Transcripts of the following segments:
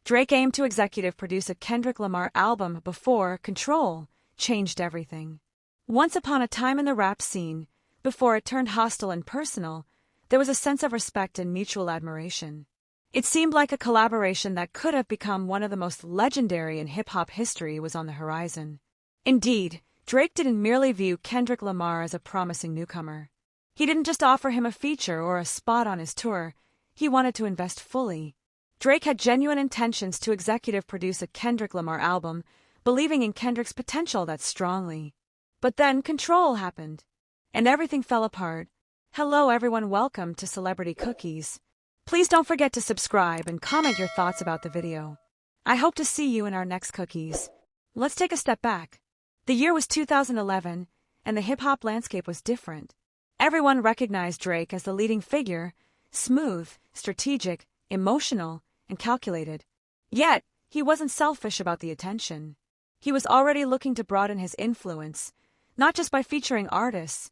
Drake aimed to executive produce a Kendrick Lamar album before Control changed everything. Once upon a time in the rap scene, before it turned hostile and personal, there was a sense of respect and mutual admiration. It seemed like a collaboration that could have become one of the most legendary in hip-hop history was on the horizon. Indeed, Drake didn't merely view Kendrick Lamar as a promising newcomer. He didn't just offer him a feature or a spot on his tour, he wanted to invest fully. Drake had genuine intentions to executive produce a Kendrick Lamar album, believing in Kendrick's potential that strongly. But then Control happened, and everything fell apart. Hello everyone, welcome to Celebrity Cookies. Please don't forget to subscribe and comment your thoughts about the video. I hope to see you in our next cookies. Let's take a step back. The year was 2011, and the hip-hop landscape was different. Everyone recognized Drake as the leading figure, smooth, strategic, emotional, and calculated. Yet, he wasn't selfish about the attention. He was already looking to broaden his influence, not just by featuring artists,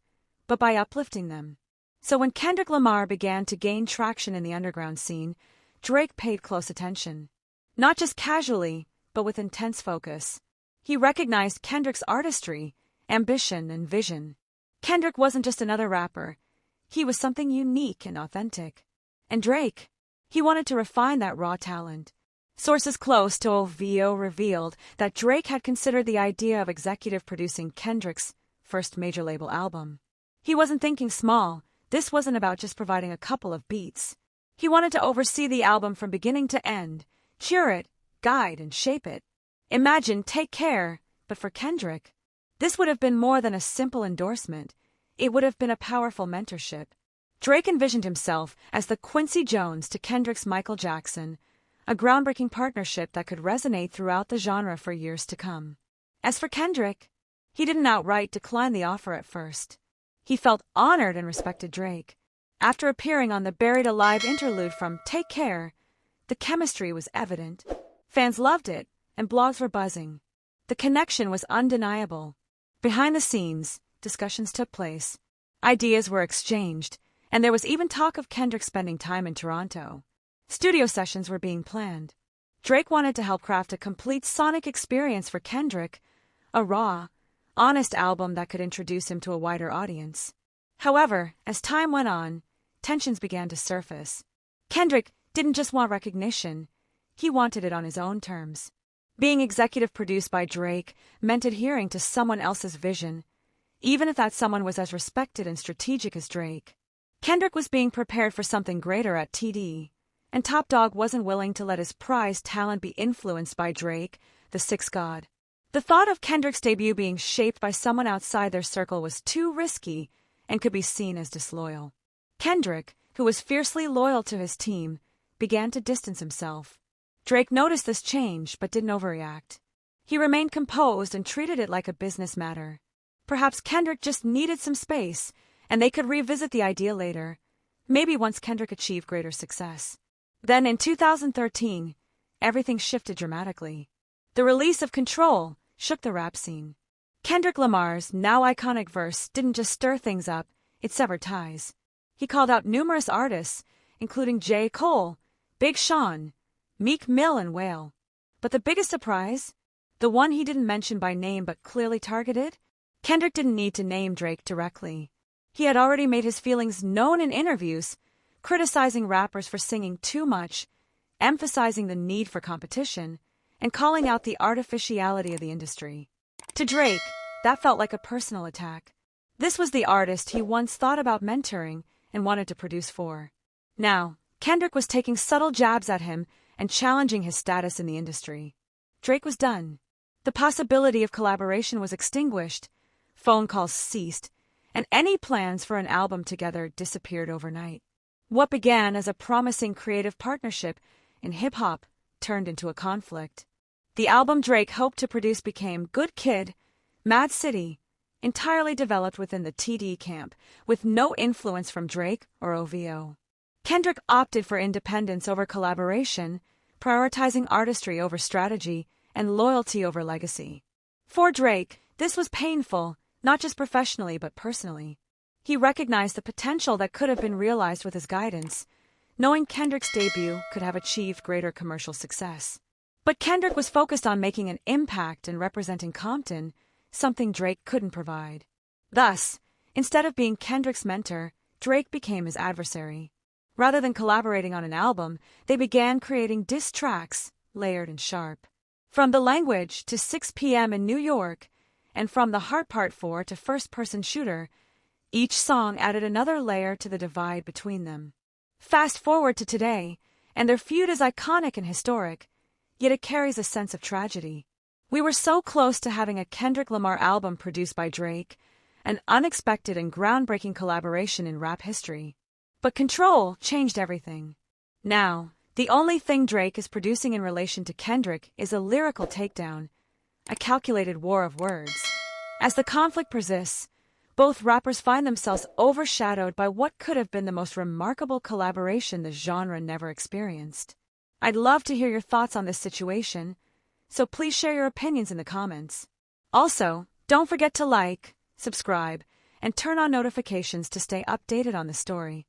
but by uplifting them. So when Kendrick Lamar began to gain traction in the underground scene, Drake paid close attention. Not just casually, but with intense focus. He recognized Kendrick's artistry, ambition, and vision. Kendrick wasn't just another rapper. He was something unique and authentic. And Drake, he wanted to refine that raw talent. Sources close to OVO revealed that Drake had considered the idea of executive producing Kendrick's first major label album. He wasn't thinking small. This wasn't about just providing a couple of beats. He wanted to oversee the album from beginning to end, cheer it, guide, and shape it. Imagine Take Care, but for Kendrick. This would have been more than a simple endorsement. It would have been a powerful mentorship. Drake envisioned himself as the Quincy Jones to Kendrick's Michael Jackson, a groundbreaking partnership that could resonate throughout the genre for years to come. As for Kendrick, he didn't outright decline the offer at first. He felt honored and respected Drake. After appearing on the Buried Alive interlude from Take Care, the chemistry was evident. Fans loved it, and blogs were buzzing. The connection was undeniable. Behind the scenes, discussions took place. Ideas were exchanged, and there was even talk of Kendrick spending time in Toronto. Studio sessions were being planned. Drake wanted to help craft a complete sonic experience for Kendrick, a raw, honest album that could introduce him to a wider audience. However, as time went on, tensions began to surface. Kendrick didn't just want recognition, he wanted it on his own terms. Being executive produced by Drake meant adhering to someone else's vision, even if that someone was as respected and strategic as Drake. Kendrick was being prepared for something greater at TD, and Top Dog wasn't willing to let his prized talent be influenced by Drake, the Sixth God. The thought of Kendrick's debut being shaped by someone outside their circle was too risky and could be seen as disloyal. Kendrick, who was fiercely loyal to his team, began to distance himself. Drake noticed this change but didn't overreact. He remained composed and treated it like a business matter. Perhaps Kendrick just needed some space, and they could revisit the idea later, maybe once Kendrick achieved greater success. Then in 2013, everything shifted dramatically. The release of Control shook the rap scene. Kendrick Lamar's now iconic verse didn't just stir things up, it severed ties. He called out numerous artists, including J. Cole, Big Sean, Meek Mill, and Whale. But the biggest surprise? The one he didn't mention by name but clearly targeted? Kendrick didn't need to name Drake directly. He had already made his feelings known in interviews, criticizing rappers for singing too much, emphasizing the need for competition, and calling out the artificiality of the industry. To Drake, that felt like a personal attack. This was the artist he once thought about mentoring and wanted to produce for. Now, Kendrick was taking subtle jabs at him and challenging his status in the industry. Drake was done. The possibility of collaboration was extinguished, phone calls ceased, and any plans for an album together disappeared overnight. What began as a promising creative partnership in hip-hop turned into a conflict. The album Drake hoped to produce became Good Kid, m.A.A.d, entirely developed within the TD camp, with no influence from Drake or OVO. Kendrick opted for independence over collaboration, prioritizing artistry over strategy and loyalty over legacy. For Drake, this was painful, not just professionally but personally. He recognized the potential that could have been realized with his guidance, knowing Kendrick's debut could have achieved greater commercial success. But Kendrick was focused on making an impact and representing Compton, something Drake couldn't provide. Thus, instead of being Kendrick's mentor, Drake became his adversary. Rather than collaborating on an album, they began creating diss tracks, layered and sharp. From The Language to 6 p.m. in New York, and from The Heart Part 4 to First Person Shooter, each song added another layer to the divide between them. Fast forward to today, and their feud is iconic and historic, yet it carries a sense of tragedy. We were so close to having a Kendrick Lamar album produced by Drake, an unexpected and groundbreaking collaboration in rap history. But Control changed everything. Now, the only thing Drake is producing in relation to Kendrick is a lyrical takedown, a calculated war of words. As the conflict persists, both rappers find themselves overshadowed by what could have been the most remarkable collaboration the genre never experienced. I'd love to hear your thoughts on this situation, so please share your opinions in the comments. Also, don't forget to like, subscribe, and turn on notifications to stay updated on the story.